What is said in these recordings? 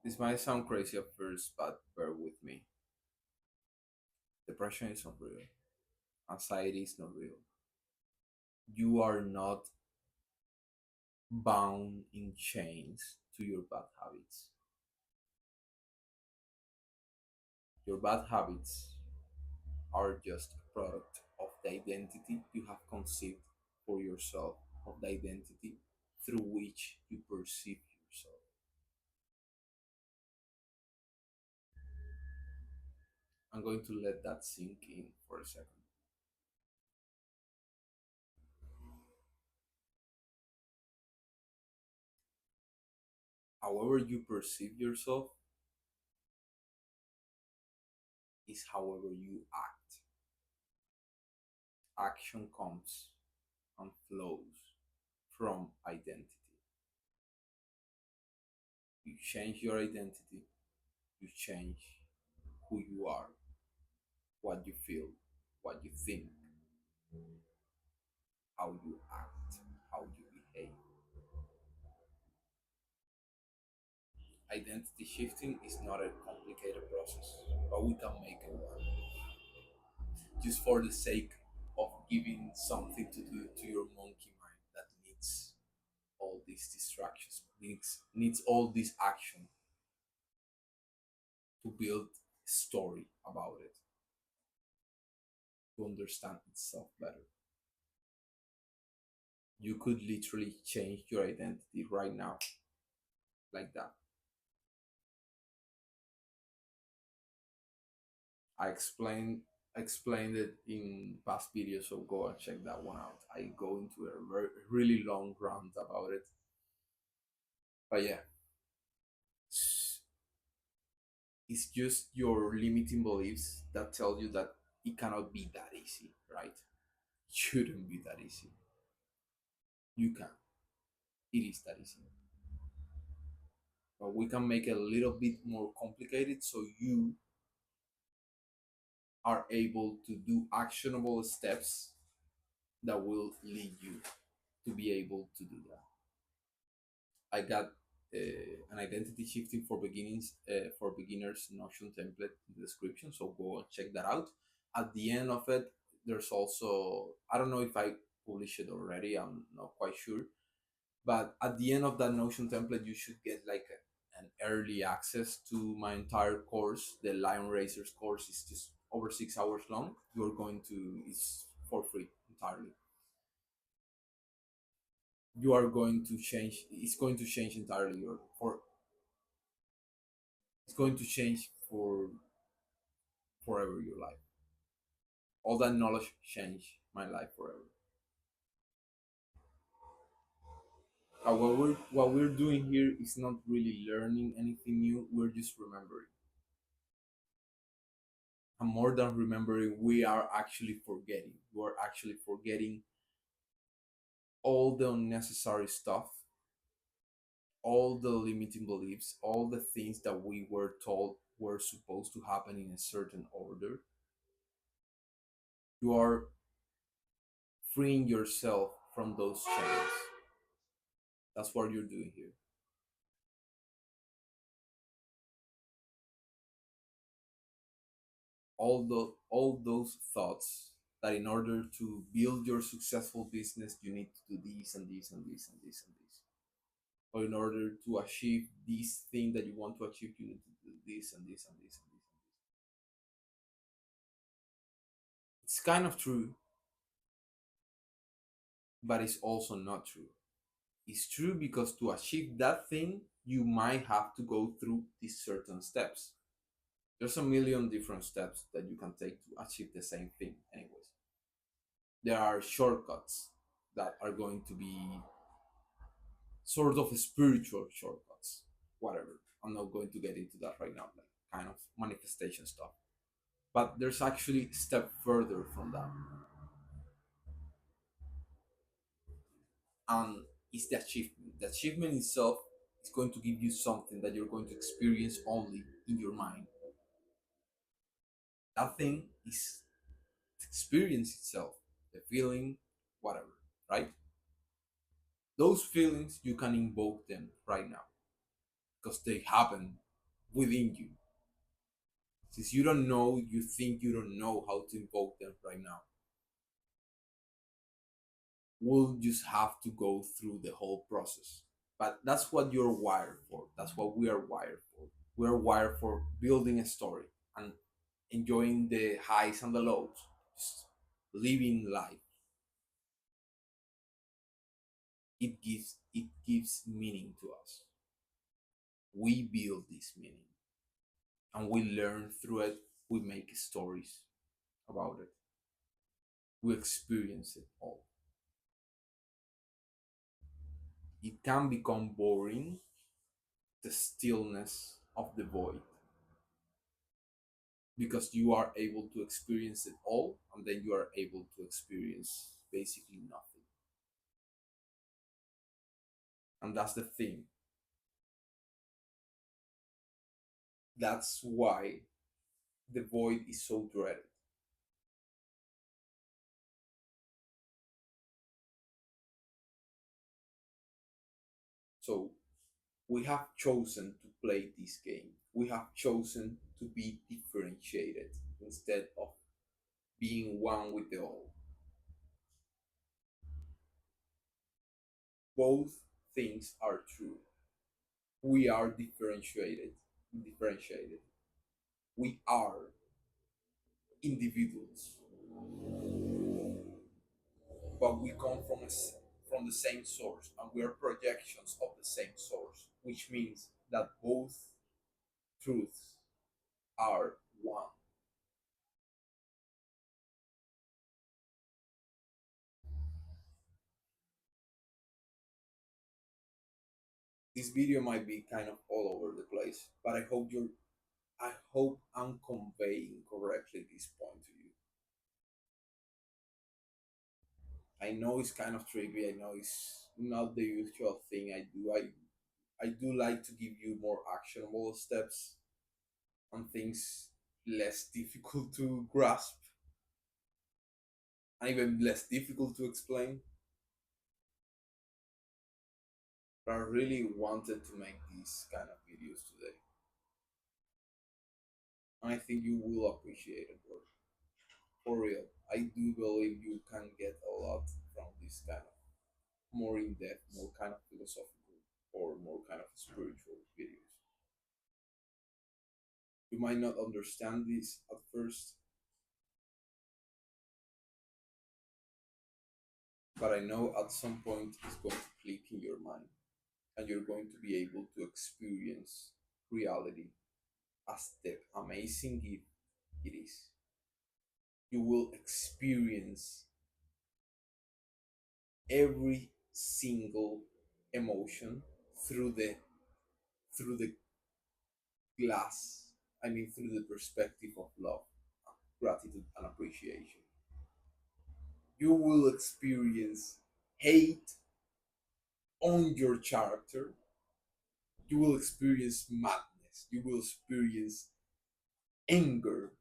This might sound crazy at first, but bear with me. Depression is not real. Anxiety is not real. You are not bound in chains to your bad habits. Your bad habits are just a product of the identity you have conceived for yourself, of the identity through which you perceive yourself. I'm going to let that sink in for a second. However, you perceive yourself is however you act. Action comes and flows from identity. You change your identity, you change who you are, what you feel, what you think, how you act, how you behave. Identity shifting is not a complicated process, but we can make it one. Just for the sake of giving something to do to your monkey mind that needs all these distractions, needs all this action to build a story about it, to understand itself better. You could literally change your identity right now, like that. I explained it in past videos, so go and check that one out. I go into a really long rant about it, but yeah, it's just your limiting beliefs that tell you that it cannot be that easy, right? It shouldn't be that easy. You can. It is that easy. But we can make it a little bit more complicated so you are able to do actionable steps that will lead you to be able to do that. I got an identity shifting for beginners Notion template in the description, so go and check that out. At the end of it, there's also, I don't know if I published it already. I'm not quite sure, but at the end of that Notion template, you should get like an early access to my entire course. The Lion Racers course is just over 6 hours long. You're going to It's for free entirely. You are going to change. It's going to change entirely your for it's going to change for forever your life. All that knowledge changed my life forever. What we're doing here is not really learning anything new. We're just remembering. And more than remembering, we are actually forgetting. We're actually forgetting all the unnecessary stuff, all the limiting beliefs, all the things that we were told were supposed to happen in a certain order. You are freeing yourself from those chains. That's what you're doing here. All those thoughts that in order to build your successful business you need to do this and this and this and this and this, or in order to achieve this thing that you want to achieve you need to do this and this and this and this and this. It's kind of true, but it's also not true. It's true because to achieve that thing you might have to go through these certain steps. There's a million different steps that you can take to achieve the same thing anyways. There are shortcuts that are going to be sort of spiritual shortcuts, whatever. I'm not going to get into that right now, like kind of manifestation stuff. But there's actually a step further from that, and it's the achievement. The achievement itself is going to give you something that you're going to experience only in your mind. That thing is the experience itself, the feeling, whatever, right? Those feelings you can invoke them right now because they happen. within you. Since you don't know, you think you don't know how to invoke them right now. We'll just have to go through the whole process. But that's what you're wired for. That's what we are wired for. We are wired for building a story and enjoying the highs and the lows, just living life. It gives meaning to us. We build this meaning and we learn through it. We make stories about it. We experience it all. It can become boring, the stillness of the void, because you are able to experience it all and then you are able to experience basically nothing. And that's the thing. That's why the void is so dreaded. So we have chosen to play this game. We have chosen to be differentiated instead of being one with the all. Both things are true. We are differentiated. We are individuals, but we come from the same source and we are projections of the same source, which means that both truths are one. This video might be kind of all over the place, but I hope I'm conveying correctly this point to you. I know it's kind of tricky. I know it's not the usual thing I do. I do like to give you more actionable steps and things less difficult to grasp and even less difficult to explain. But I really wanted to make these kind of videos today. And I think you will appreciate it, bro. For real. I do believe you can get a lot from this kind of more in depth, more kind of philosophical, or more kind of spiritual videos. You might not understand this at first, but I know at some point it's going to click in your mind and you're going to be able to experience reality as the amazing gift it is. You will experience every single emotion through the glass, I mean through the perspective of love, gratitude and appreciation. You will experience hate on your character. You will experience madness. You will experience anger,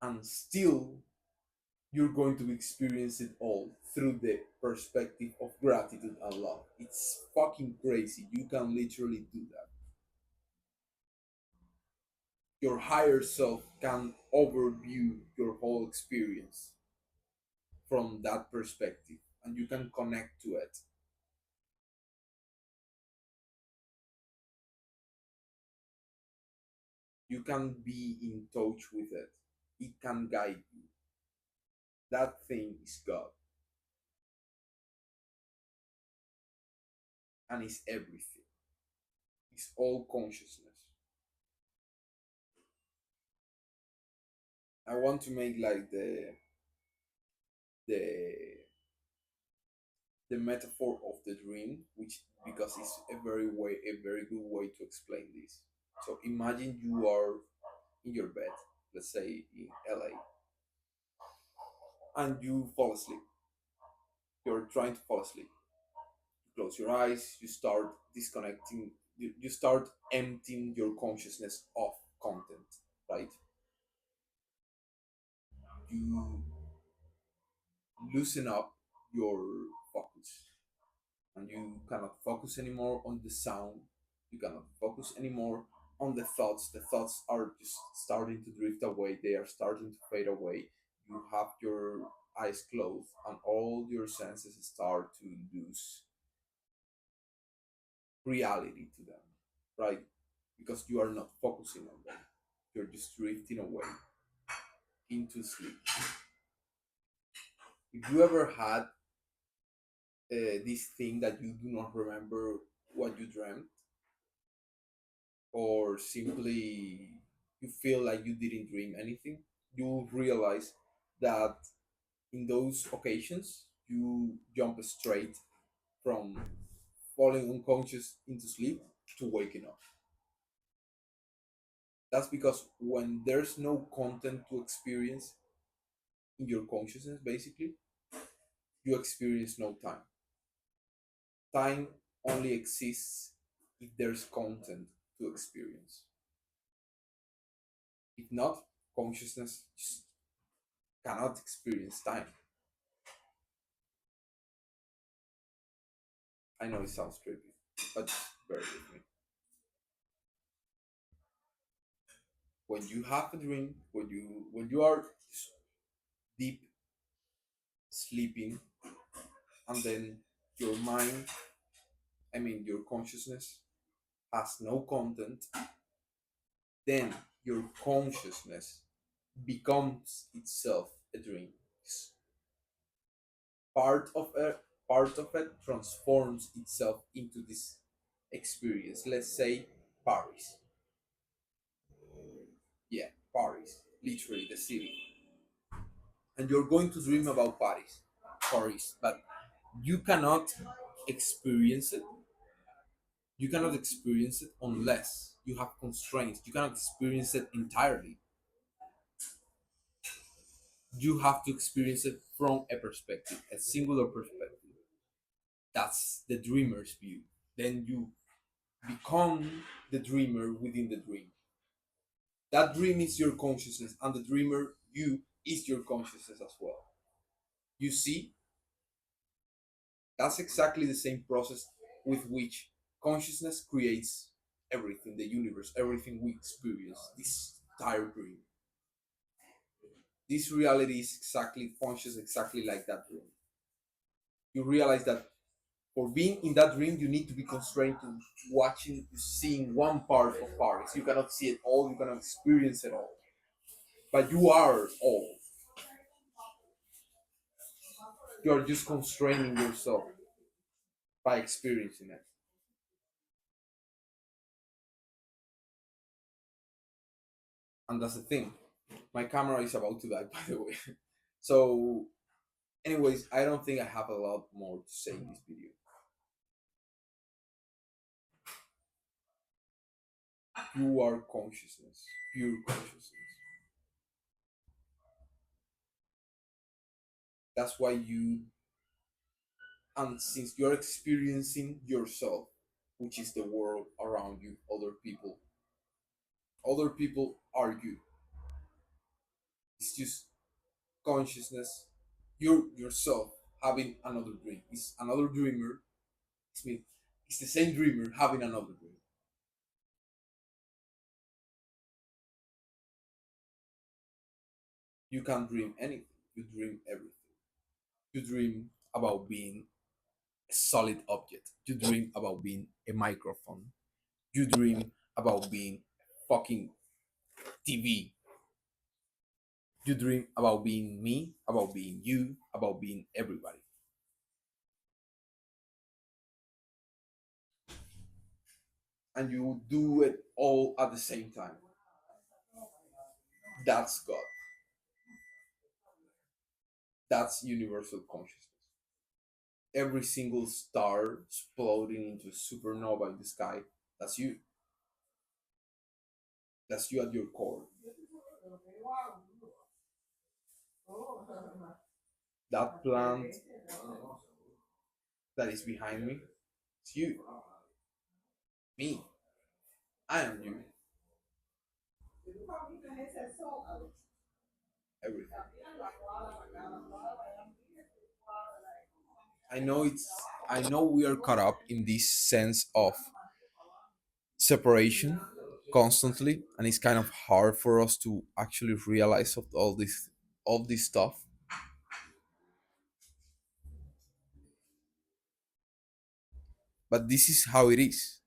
and still you're going to experience it all through the perspective of gratitude and love. It's fucking crazy. You can literally do that. Your higher self can overview your whole experience from that perspective and you can connect to it. You can be in touch with it. It can guide you. That thing is God and it's everything. It's all consciousness. I want to make like the the metaphor of the dream, which because it's a very good way to explain this. So imagine you are in your bed, let's say in LA, and you fall asleep. You're trying to fall asleep. You close your eyes, you start disconnecting, you start emptying your consciousness of content, right? You loosen up your focus and you cannot focus anymore on the sound. You cannot focus anymore on the thoughts. The thoughts are just starting to drift away, they are starting to fade away. You have your eyes closed and all your senses start to lose reality to them, right? Because you are not focusing on them, you're just drifting away into sleep. If you ever had this thing that you do not remember what you dreamt, or simply you feel like you didn't dream anything, you'll realize that in those occasions you jump straight from falling unconscious into sleep to waking up. That's because when there's no content to experience in your consciousness, basically, you experience no time. Time only exists if there's content to experience. If not, consciousness just cannot experience time. I know it sounds creepy, but bear with me. When you have a dream, when you are deep sleeping, and then your mind, I mean your consciousness, has no content, then your consciousness becomes itself a dream. Part of it, part of it transforms itself into this experience. Let's say Paris. Yeah, Paris, literally the city. And you're going to dream about Paris, but you cannot experience it. You cannot experience it unless you have constraints. You cannot experience it entirely. You have to experience it from a perspective, a singular perspective. That's the dreamer's view. Then you become the dreamer within the dream. That dream is your consciousness, and the dreamer, you, is your consciousness as well. You see, that's exactly the same process with which consciousness creates everything, the universe, everything we experience, this entire dream. This reality is exactly functions exactly like that dream. You realize that for being in that dream, you need to be constrained to seeing one part of Paris. You cannot see it all, you cannot experience it all. But you are all. You are just constraining yourself by experiencing it. And that's the thing. My camera is about to die, by the way. So, anyways, I don't think I have a lot more to say in this video. You are consciousness, pure consciousness. That's why you, and since you're experiencing yourself, which is the world around you, other people are you. It's just consciousness, you yourself having another dream. It's another dreamer. It's me. It's the same dreamer having another dream. You can't dream anything. You dream everything. You dream about being a solid object. You dream about being a microphone. You dream about being fucking TV. You dream about being me, about being you, about being everybody. And you do it all at the same time. That's God. That's universal consciousness. Every single star exploding into a supernova in the sky, that's you. That's you at your core. That plant that is behind me, it's you. Me. I am you. Everything. I know it's I know we are caught up in this sense of separation constantly, and it's kind of hard for us to actually realize of all this stuff. But this is how it is.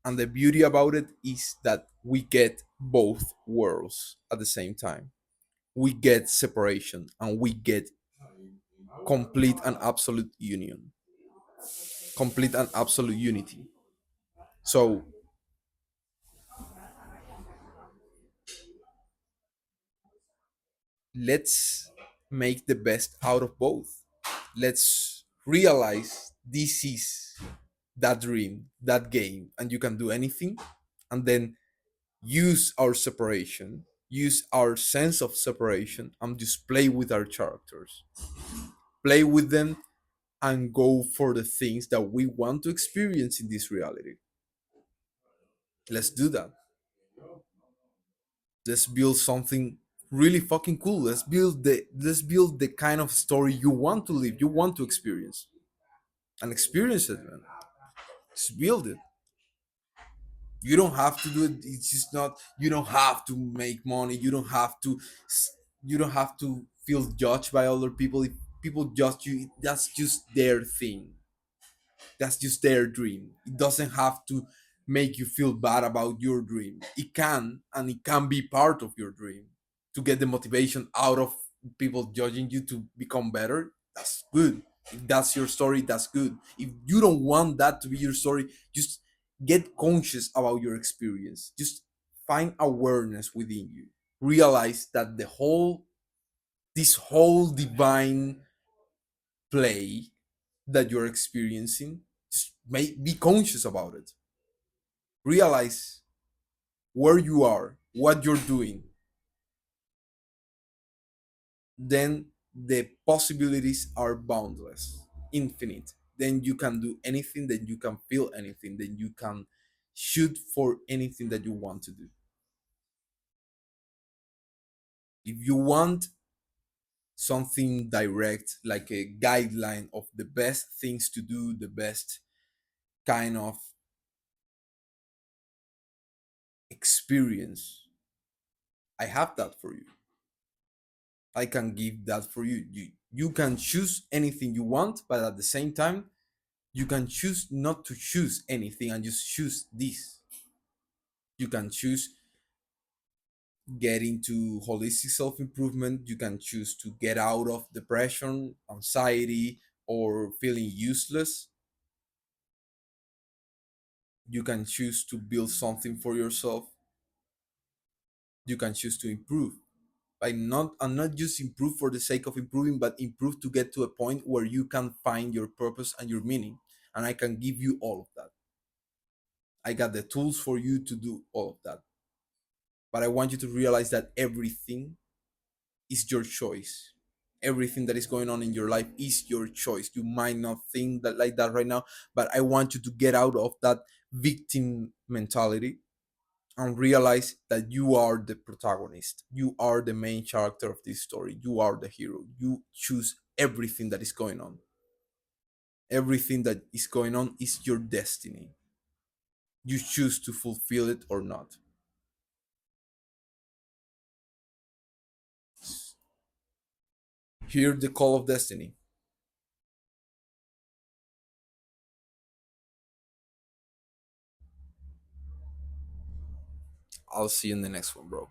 And the beauty about it is that we get both worlds at the same time. We get separation and we get complete and absolute union, complete and absolute unity. So let's make the best out of both. Let's realize this is that dream, that game, and you can do anything. And then use our separation, use our sense of separation, and just play with our characters, play with them, and go for the things that we want to experience in this reality. Let's do that. Let's build something really fucking cool. Let's build the kind of story you want to live, you want to experience, and experience it, man. Just build it. You don't have to do it. It's just not. You don't have to make money. You don't have to feel judged by other people. If people judge you, that's just their thing. That's just their dream. It doesn't have to make you feel bad about your dream. It can, and it can be part of your dream to get the motivation out of people judging you to become better. That's good. If that's your story, that's good. If you don't want that to be your story, just get conscious about your experience. Just find awareness within you. Realize that this whole divine play that you're experiencing, just be conscious about it. Realize where you are, what you're doing. Then the possibilities are boundless, infinite. Then you can do anything, then you can feel anything, then you can shoot for anything that you want to do. If you want something direct, like a guideline of the best things to do, the best kind of experience, I have that for you. I can give that for you. You can choose anything you want, but at the same time, you can choose not to choose anything and just choose this. You can choose get into holistic self-improvement. You can choose to get out of depression, anxiety, or feeling useless. You can choose to build something for yourself. You can choose to improve by not and not just improve for the sake of improving, but improve to get to a point where you can find your purpose and your meaning. And I can give you all of that. I got the tools for you to do all of that. But I want you to realize that everything is your choice. Everything that is going on in your life is your choice. You might not think that like that right now, but I want you to get out of that victim mentality and realize that you are the protagonist. You are the main character of this story. You are the hero. You choose everything that is going on. Everything that is going on is your destiny. You choose to fulfill it or not. Hear the call of destiny. I'll see you in the next one, bro.